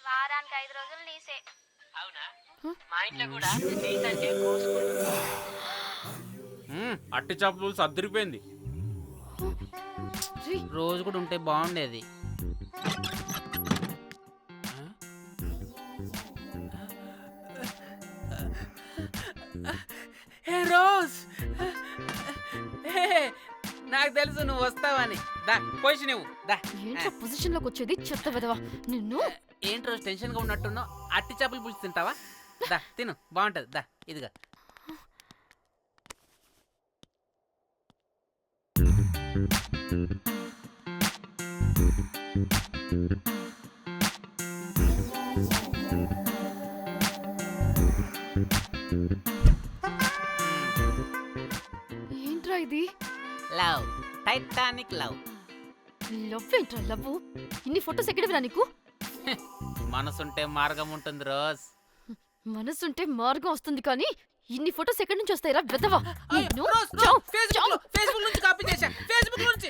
వారానికి 5 రోజులు నీసే. అవునా? మా ఇంట్లో కూడా నీస్ అంటే కోసుకుంటుంది. అట్టి చేపల పులుసు అద్దరిపోయింది. రోజు కూడా ఉంటే బాగుండేది. హే రోజ్, నాకు తెలుసు నువ్వు వస్తావని. దా పొజిషన్ నువ్వు దా. ఏంట్రా పొజిషన్ లోకి వచ్చేది చెత్త విధవా నిన్ను. ఏంటి రోజు టెన్షన్ గా ఉన్నట్టున్నావు? అట్టి చేపలు పులుసు తింటావా? దా తిను, బాగుంటది. దా ఇదిగా. ఏంట్రా ఇది? Love, Titanic love. లవ్ ఏంట్రా లవ్? ఇన్ని ఫొటోస్ ఎక్కడివిరా నీకు? మనసుంటే మార్గం ఉంటుంది రోజ్. మనసుంటే మార్గం వస్తుంది కానీ ఇన్ని ఫొటోస్ ఎక్కడి నుంచి వస్తాయిరా విధవా? నిన్ను ఫేస్బుక్ నుంచి కాపీ చేశా. ఫేస్బుక్ నుంచి.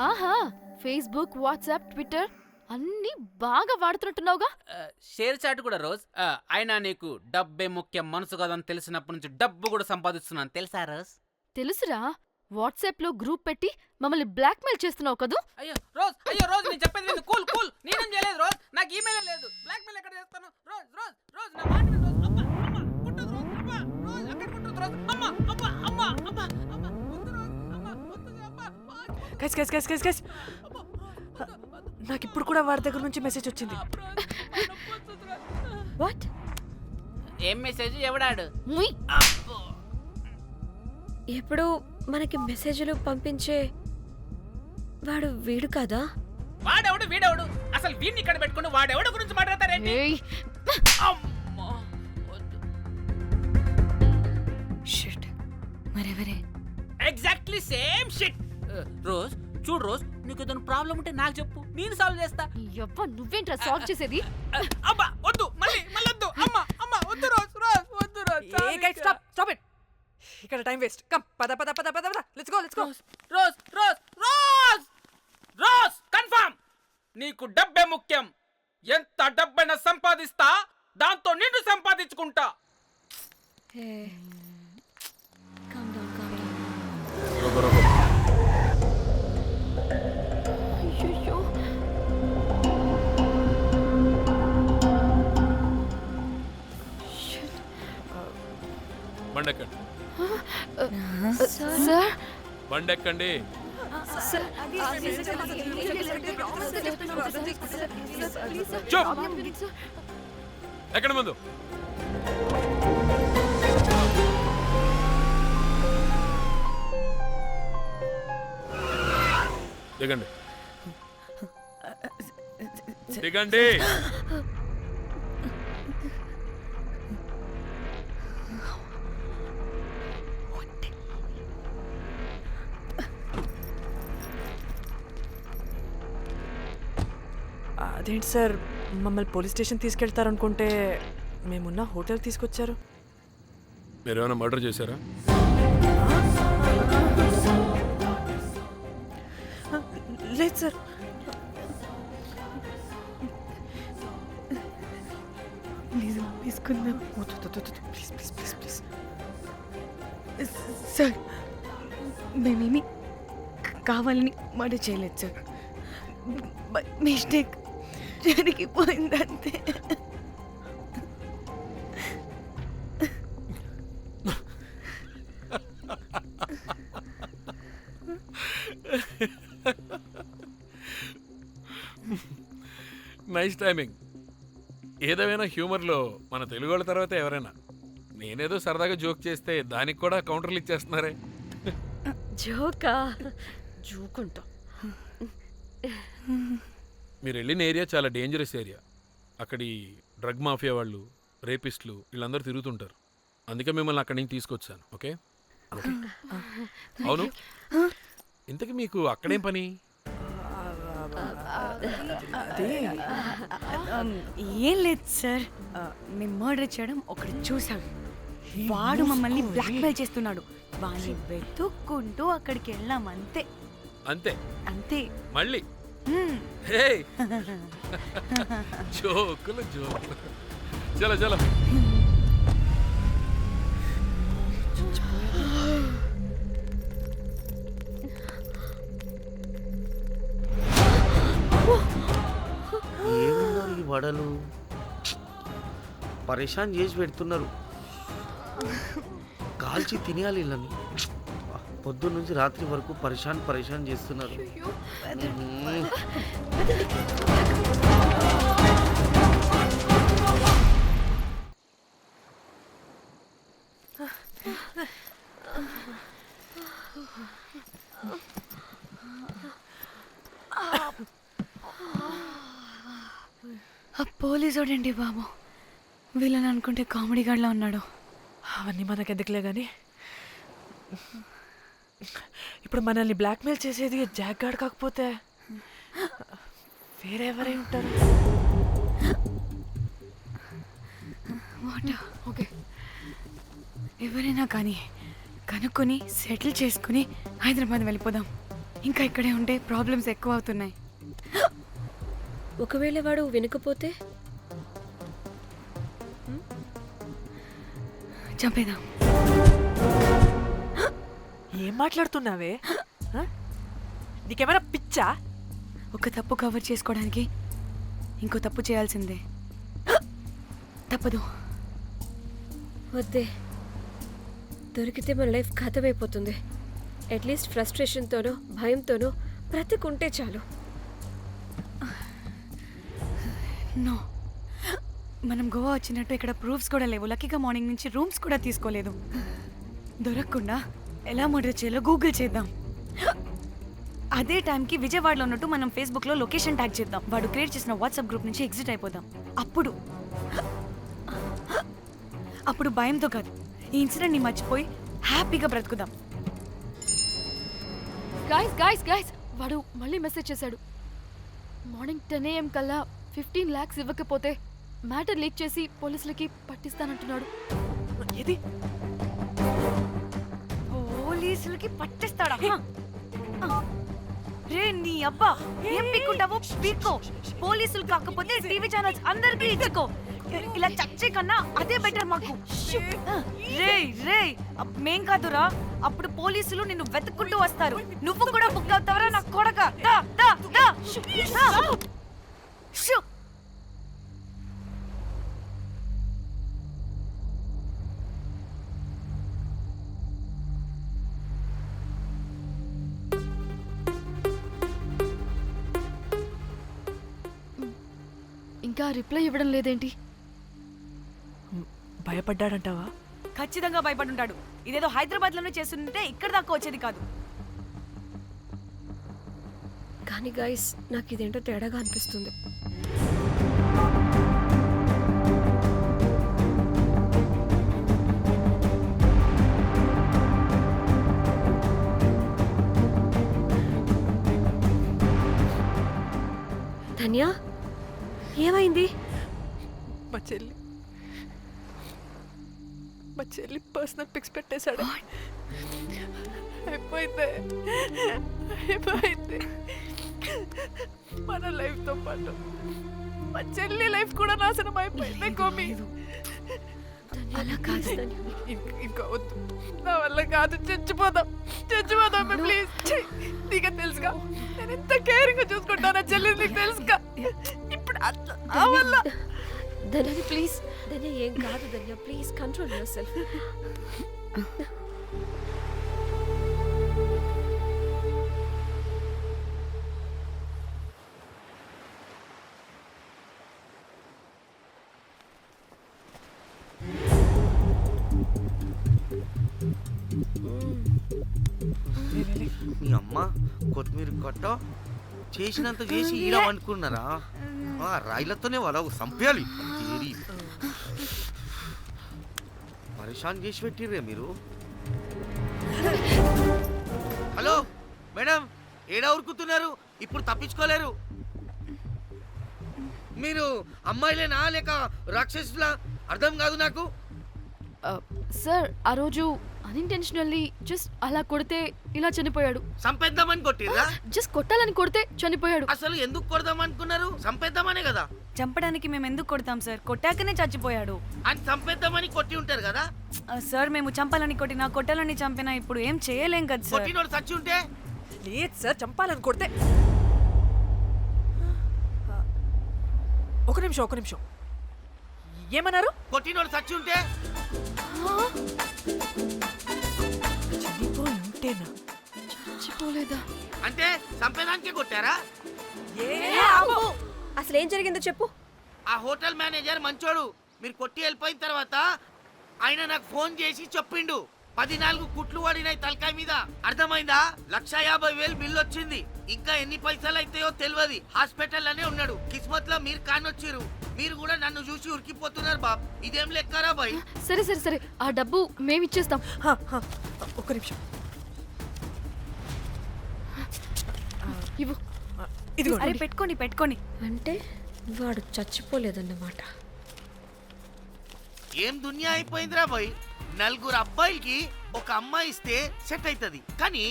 ఆహా, ఫేస్బుక్, వాట్సాప్, ట్విట్టర్ అన్ని బాగా వాడుతున్నట్టున్నావుగా. షేర్ చాట్ కూడా రోజ్. అయినా నీకు డబ్బే ముఖ్యం, మనసు కదని తెలిసినప్పటి నుంచి డబ్బు కూడా సంపాదిస్తున్నాను తెలుసా రోజ్? తెలుసురా, వాట్సాప్ లో గ్రూప్ పెట్టి మమ్మల్ని బ్లాక్ మెయిల్ చేస్తున్నావు కదూ. అయ్యో రోజ్ నేను చెప్పేది విను. కూల్ నేనేం చేయలేదు రోజ్. నాకు ఈమెయిల్ లేదు. బ్లాక్ మెయిల్ ఎక్కడ చేస్తాను? రోజ్ నా మాట విను రోజ్. అమ్మా కుట్టదు రోజ్. అమ్మా రోజ్ అక్కడ కుట్టదు రోజ్. అమ్మా వద్దు రోజ్. అమ్మా వద్దు. గైస్ నాకు ఇప్పుడు కూడా వాడి దగ్గర నుంచి మెసేజ్ వచ్చింది. వాట్? ఏం మెసేజ్? ఎవడాడు? ముయ్. ఎప్పుడు మనకి మెసేజ్లు పంపించే వాడు వీడు కదా? వాడెవడు వీడెవడు? అసలు వీడిని ఇక్కడ పెట్టుకుని వాడెవడు గురించి మాట్లాడతారేంటి? ఏయ్, అమ్మా వద్దు. షిట్, మరెవరే? Exactly same shit. రోజ్ చూడు రోజ్, నీకు ఏదైనా ప్రాబ్లం ఉంటే నాకు చెప్పు, నేను సాల్వ్ చేస్తా. యవ్వ నువ్వేంట్రా సాల్వ్ చేసేది? అబ్బా వద్దు, మళ్ళీ వద్దు. అమ్మా వద్దు రోజ్ వద్దు rose. A guys stop it. ఇక్కడ టైం వేస్ట్. కమ్ పద లెట్స్ గో. Rose confirm. నీకు డబ్బే ముఖ్యం. ఎంత డబ్బైనా సంపాదిస్తా, దాంతో నిన్ను సంపాదించుకుంటా. Calm down. అయ్యయ్యో. బండెక్కండి, సార్ బండెక్కండి. చూప్, ఎక్కడ ముందు దిగండి. అదేంటి సార్, మమ్మల్ని పోలీస్ స్టేషన్ తీసుకెళ్తారనుకుంటే మేమున్న హోటల్ తీసుకొచ్చారు. మీరు ఏమైనా మర్డర్ చేశారా? లేదు సార్. ప్లీజ్ సార్, మేమేమి కావాలని మర్డర్ చేయలేదు సార్. మిస్టేక్ జరిగిపోయిందంతే. Nice timing. ఏదేమైనా హ్యూమర్లో మన తెలుగు వాళ్ళ తర్వాత ఎవరైనా. నేనేదో సరదాగా జోక్ చేస్తే దానికి కూడా కౌంటర్లు ఇచ్చేస్తున్నారే. జోకా? జోకుంటా. మీరు వెళ్ళిన ఏరియా చాలా డేంజరస్ ఏరియా. అక్కడి డ్రగ్ మాఫియా వాళ్ళు, రేపిస్టులు వీళ్ళందరూ తిరుగుతుంటారు. అందుకే మిమ్మల్ని అక్కడి నుంచి తీసుకొచ్చాను. ఓకే? అవును, ఇంతకీ మీకు అక్కడేం పని? ఏం లేదు సార్, మేము మర్డర్ చేయడం ఒకటి చూసాం. వాడు మమ్మల్ని బ్లాక్మెయిల్ చేస్తున్నాడు. వాడిని వెతుక్కుంటూ అక్కడికి వెళ్ళాం. అంతే అంతే. అంతే. మళ్ళీ హే జోకులు జోకులు చలో చలో ఏమున్నారు ఈ వడలు పరేషాన్ చేసి పెడుతున్నారు కాల్చి తినేయాలి వీళ్ళని పొద్దున్న నుంచి రాత్రి వరకు పరేషాన్ చేస్తున్నారు ఆ పోలీసోడండి బాబు, వీళ్ళని అనుకుంటే కామెడీ గాడ్లా ఉన్నాడు. అవన్నీ మనకెందుకులే కానీ ఇప్పుడు మనల్ని బ్లాక్మెయిల్ చేసేది జాక్ గార్డ్ కాకపోతే వేరే ఎవరై ఉంటారు? ఓకే, ఎవరైనా కానీ కనుక్కొని సెటిల్ చేసుకుని హైదరాబాద్ వెళ్ళిపోదాం. ఇంకా ఇక్కడే ఉంటే ప్రాబ్లమ్స్ ఎక్కువ అవుతున్నాయి. ఒకవేళ వాడు వినకపోతే చంపేదాం. ఏం మాట్లాడుతున్నావే? ఆ? నీకేమైనా పిచ్చా? ఒక తప్పు కవర్ చేసుకోవడానికి ఇంకో తప్పు చేయాల్సిందే. తప్పదు. వద్దే, దొరికితే మన లైఫ్ ఖతమైపోతుంది. అట్లీస్ట్ ఫ్రస్ట్రేషన్తోనో భయంతోనో బ్రతుకుంటే చాలు. నో, మనం గోవా వచ్చినట్టు ఇక్కడ ప్రూఫ్స్ కూడా లేవు. లక్కీగా మార్నింగ్ నుంచి రూమ్స్ కూడా తీసుకోలేదు. దొరకకుండా ఎలా మర్డర్ చేయాలో గూగుల్ చేద్దాం. అదే టైంకి విజయవాడలో ఉన్నట్టు మనం ఫేస్బుక్లో లొకేషన్ ట్యాగ్ చేద్దాం. వాడు క్రియేట్ చేసిన వాట్సాప్ గ్రూప్ నుంచి ఎగ్జిట్ అయిపోదాం. అప్పుడు భయంతో కాదు, ఈ ఇన్సిడెంట్ని మర్చిపోయి హ్యాపీగా బ్రతుకుదాం. గైస్ గైస్ గైస్ వాడు మళ్ళీ మెసేజ్ చేశాడు. మార్నింగ్ 10 AM కల్లా 15 lakhs ఇవ్వకపోతే మ్యాటర్ లీక్ చేసి పోలీసులకి పట్టిస్తానంటున్నాడు. ఇది పోలీసులకి పట్టిస్తాడా? రే నీ అబ్బా, ఏం పీక్కుంటావో పీక్కో. పోలీసులు కాకపోతే టీవీ ఛానల్స్ అందరికీ ఇచ్చుకో. ఇలా చచ్చే కన్నా అదే బెటర్ మాకు. రే రే, మేం కాదురా, అప్పుడు పోలీసులు నిన్ను వెతుక్కుంటూ వస్తారు. నువ్వు కూడా బుక్ అవుతావరా నా కొడక. దా దా దా. షూ. ఇంకా రిప్లై ఇవ్వడం లేదేంటి? భయపడ్డాడంటావా? ఖచ్చితంగా భయపడుంటాడు. ఇదేదో హైదరాబాద్ లోనే చేస్తుంటే ఇక్కడ దాకా వచ్చేది కాదు. కానీ గైస్, నాకు ఇదేంటో తేడాగా అనిపిస్తుంది. ధన్య, ఏమైంది? మా చెల్లి పర్సనల్ పిక్స్ పెట్టేశాడు. అయిపోయింది మన లైఫ్ తో పాటు మా చెల్లి లైఫ్ కూడా నాశనం అయిపోయింది. కోమి, అలా కాదు ధన్య. ఇంకా వద్దు, నా వల్ల కాదు. చచ్చిపోదాం ప్లీజ్. నీకు తెలుసుగా నేను ఎంత కేరింగ్ గా చూసుకుంటాను చెల్లి, నీకు తెలుసుగా. ఇప్పుడు ఆ వల్ల ధన్య ప్లీజ్, ధన్య ఏం కాదు ధన్య, ప్లీజ్ కంట్రోల్ యువర్ సెల్ఫ్. మీ అమ్మ కొత్తిమీర కట్ట చేసినంత చేసి ఈడ అనుకున్నారా? రాయిలతోనే వాళ్ళ సంపేయాలి. పరేషాన్ చేసి పెట్టిర్రే మీరు. హలో మేడం, ఏడా ఉరుకుతున్నారు? ఇప్పుడు తప్పించుకోలేరు. మీరు అమ్మాయిలేనా లేక రాక్షసులా? అర్థం కాదు నాకు. సార్, ఆ రోజు అన్ఇంటెన్షనల్లీ జస్ట్ అలా కొడితే ఇలా చనిపోయాడు. సంపేద్దామని కొట్టిర్రా? జస్ట్ కొట్టాలని కొడితే చనిపోయాడు. అసలు ఎందుకు కొడదాం అనుకున్నారు? సంపేద్దామనే కదా. చంపడానికి మేము ఎందుకు కొడతాం సార్? కొట్టాకనే చచ్చిపోయాడు. అని సంపేద్దామని కొట్టి ఉంటారు కదా. సార్ మేము చంపాలని కొట్టినా కొట్టాలని చంపినా ఇప్పుడు ఏం చేయలేం కదా సార్. కొట్టినోడు చచ్చి ఉంటే లేదు సార్, చంపాలని కొడితే. ఒక నిమిషం ఏమన్నారు? కొట్టినోడు చచ్చి ఉంటే చనిపోయి ఉంటేనా? చచ్చిపోలేదా? అంటే సంపేదానికే కొట్టారా? అసలు ఏం జరిగిందో చెప్పు. ఆ హోటల్ మేనేజర్ మంచోడు. మీరు కొట్టి వెళ్ళిపోయిన తర్వాత ఆయన నాకు ఫోన్ చేసి చెప్పిండు 14 కుట్లు పడినాయి తలకాయ మీద. అర్థమైందా? 1,50,000 బిల్లు వచ్చింది. ఇంకా ఎన్ని పైసలు అయితాయో తెలియదు. హాస్పిటల్ లోనే ఉన్నాడు. కిస్మత్ లో మీరు కానొచ్చిరు. మీరు కూడా నన్ను చూసి ఉరికిపోతున్నారు బాబ్. ఇదేం లెక్కరా బాయ్? సరే ఆ డబ్బు మేమిచ్చేస్తాం. ఒక నిమిషం. ఇవ్వు. ఇదిగో. అరే పెట్టుకోండి. అంటే వాడు చచ్చిపోలేదన్నమాట. ఏం దునియా అయిపోయిందిరా బాయ్. 4 అబ్బాయిలకి ఒక అమ్మాయి ఇస్తే సెట్ అవుతుంది. కానీ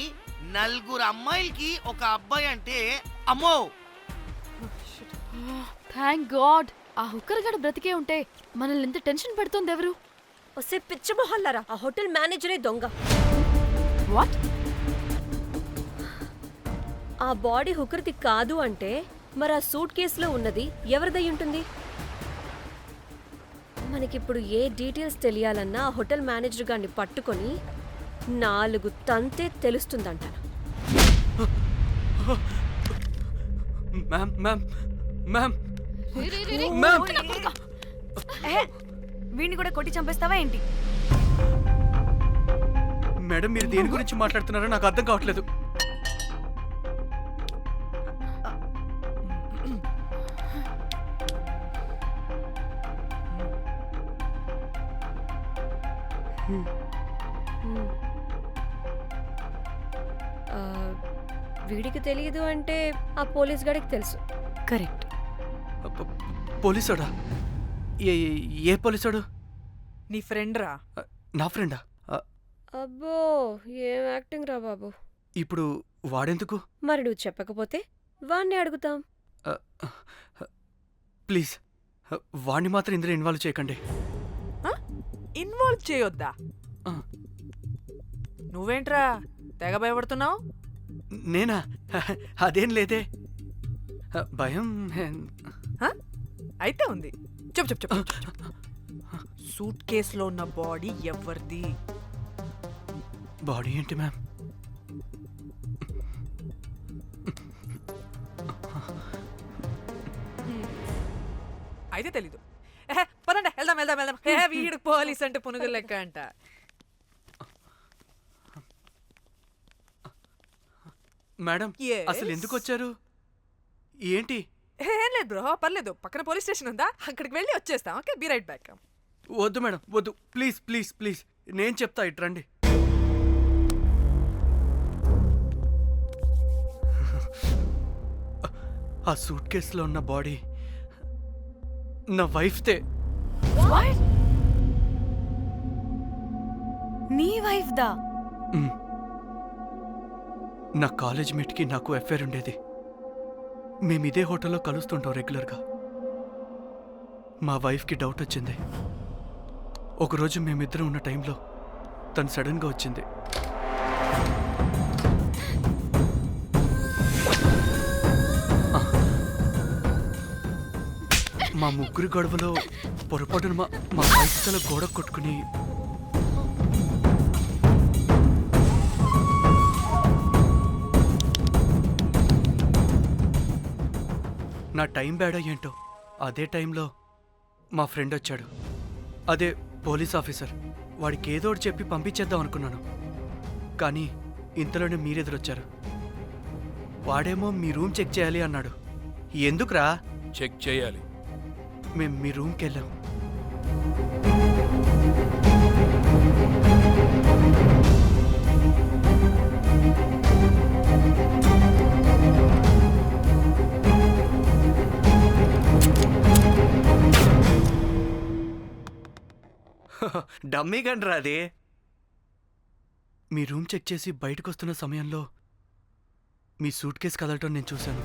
4 అమ్మాయిలకి ఒక అబ్బాయి అంటే అమ్మో. Thank God. ఆ హుక్కర్ గడ బ్రతికే ఉంటే మనల్ని ఎంత టెన్షన్ పెడుతోంది ఎవరు? వస్తే పిచ్చ మొహల్లారా, ఆ హోటల్ మేనేజరే దొంగ. వాట్? ఆ బాడీ హుకర్ది కాదు అంటే మరి ఆ సూట్ కేసులో ఉన్నది ఎవరిదై ఉంటుంది? మనకిప్పుడు ఏ డీటెయిల్స్ తెలియాలన్నా ఆ హోటల్ మేనేజర్ గారిని పట్టుకొని 4 తంతే తెలుస్తుందంట. మ్యామ్ వీడిని కూడా కొట్టి చంపేస్తావా ఏంటి? మేడం, మీరు దేని గురించి మాట్లాడుతున్నారో నాకు అర్థం కావట్లేదు. వీడికి తెలియదు అంటే ఆ పోలీస్ గాడికి తెలుసు. కరెక్ట్. పోలీసోడా? ఏ పోలీసోడు? నీ ఫ్రెండ్ రా. నా ఫ్రెండా? అబ్బో, ఏం యాక్టింగ్ రా బాబు. ఇప్పుడు వాడెందుకు? మరి నువ్వు చెప్పకపోతే వాణ్ణి అడుగుతాం. ప్లీజ్ వాడిని మాత్రం ఇందులో ఇన్వాల్వ్ చేయకండి. ఇన్వాల్వ్ చేయొద్దా? ఆ. నువ్వేంట్రా తెగ భయపడుతున్నావు? నేనా? అదేం లేదే. భయం అయితే ఉంది. చెప్పు. సూట్ కేసులో ఉన్న బాడీ ఎవరిది? బాడీ ఏంటి మ్యామ్? అయితే తెలీదు. పదండి వెళ్దాం. వీడు పోలీస్ అంటే పునుగులు లెక్క అంట. Madam, Yes. అసలు ఎందుకు వచ్చారు? ఏంటి? ఏం లేదు బ్రో, పర్లేదు. పక్కన పోలీస్ స్టేషన్ ఉందా, అక్కడికి వెళ్ళి వచ్చేస్తాం. Okay, be right back. వద్దు మేడం, వద్దు. ప్లీజ్ నేను చెప్తా, ఇట్రండి. ఆ సూట్ కేసులో ఉన్న బాడీ నా వైఫ్తే. నీ వైఫ్ దా? నా కాలేజ్ మేట్కి నాకు అఫైర్ ఉండేది. మేము ఇదే హోటల్లో కలుస్తుంటాం రెగ్యులర్గా. మా వైఫ్కి డౌట్ వచ్చింది. ఒకరోజు మేమిద్దరం ఉన్న టైంలో తను సడన్గా వచ్చింది. మా ముగ్గురి గొడవలో పొరపాటున మా వైఫ్ తల గోడ కొట్టుకుని నా టైం బ్యాడ్ ఏంటో అదే టైంలో మా ఫ్రెండ్ వచ్చాడు. అదే పోలీస్ ఆఫీసర్. వాడికి ఏదో ఒకటి చెప్పి పంపించేద్దాం అనుకున్నాను. కానీ ఇంతలోనే మీరెదురొచ్చారు. వాడేమో మీ రూమ్ చెక్ చేయాలి అన్నాడు. ఎందుకురా? చెక్ చేయాలి. మేము మీ రూమ్కి వెళ్ళాం. డమ్మీ గండ్రా అది. మీ రూమ్ చెక్ చేసి బయటకు వస్తున్న సమయంలో మీ సూట్ కేసు కదలటం నేను చూశాను.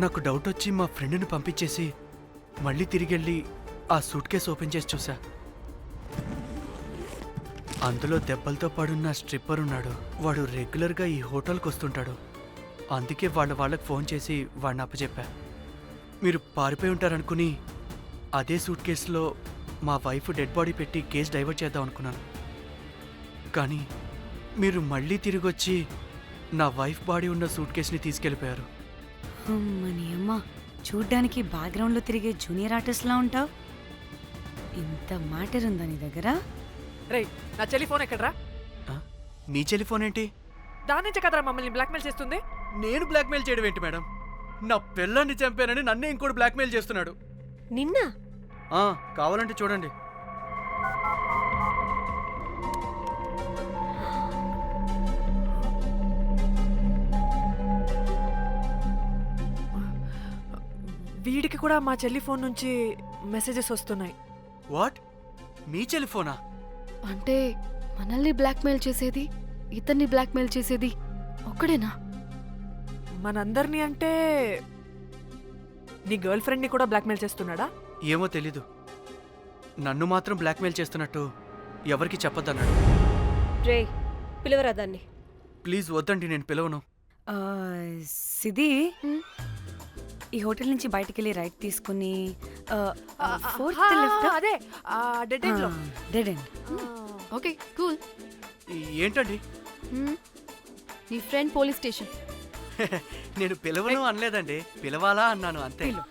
నాకు డౌట్ వచ్చి మా ఫ్రెండ్ని పంపించేసి మళ్ళీ తిరిగెళ్ళి ఆ సూట్ కేసు ఓపెన్ చేసి చూసా. అందులో దెబ్బలతో పడున్న స్ట్రిప్పర్ ఉన్నాడు. వాడు రెగ్యులర్గా ఈ హోటల్కి వస్తుంటాడు. అందుకే వాళ్ళకి ఫోన్ చేసి వాడిని అప్పచెప్పా. మీరు పారిపోయి ఉంటారనుకుని అదే సూట్ కేసులో మా వైఫ్ డెడ్ బాడీ పెట్టి కేసు డైవర్ట్ చేద్దాం అనుకున్నాను. కానీ మీరు మళ్ళీ తిరిగొచ్చి నా వైఫ్ బాడీ ఉన్న సూట్ కేసుని తీసుకెళ్ళిపోయారు. అమ్మని అమ్మ, చూడ్డానికి బ్యాక్గ్రౌండ్లో తిరిగే జూనియర్ ఆర్టిస్ట్లా ఉంటావు. ఇంత మ్యాటర్ ఉందా నీ దగ్గర? రే, నా చెల్లి ఫోన్ ఎక్కడరా? ఆ? మీ టెలిఫోన్ ఏంటి? దాని నుంచే కదరా మమ్మల్ని బ్లాక్మెయిల్ చేస్తుంది. నేను బ్లాక్మెయిల్ చేయడం ఏంటి మేడం? నా పిల్లాన్ని చంపానని నన్నే ఇంకోటి బ్లాక్మెయిల్ చేస్తున్నాడు. నిన్న కావాలంటే చూడండి. వీడికి కూడా మా చెల్లి ఫోన్ నుంచి మెసేజెస్ వస్తున్నాయి. వాట్? మీ టెలిఫోనా? అంటే మనల్ని బ్లాక్మెయిల్ చేసేది, ఇతన్ని బ్లాక్మెయిల్ చేసేది ఒక్కడేనా? మనందరినీ అంటే నీ గర్ల్ ఫ్రెండ్ని కూడా బ్లాక్మెయిల్ చేస్తున్నాడా? ఏమో తెలీదు. నన్ను మాత్రం బ్లాక్మెయిల్ చేస్తున్నట్టు ఎవరికి చెప్పొద్దన్నాడు. రే, పిలవరా దాన్ని. ప్లీజ్ వద్దండి, నేను పిలవను. ఆ, సిది, హ్మ్? ఈ హోటల్ నుంచి బయటికి వెళ్ళి రైట్ తీసుకుని ఫోర్త్ ఆ, లెఫ్ట్. అదే డెడ్ ఎండ్ లో. Dead end. Okay cool. ఏంటండి? నీ ఫ్రెండ్ పోలీస్ స్టేషన్. నేను పిలవను అనలేదండి, పిలవాలా అన్నాను అంతే. పిలు.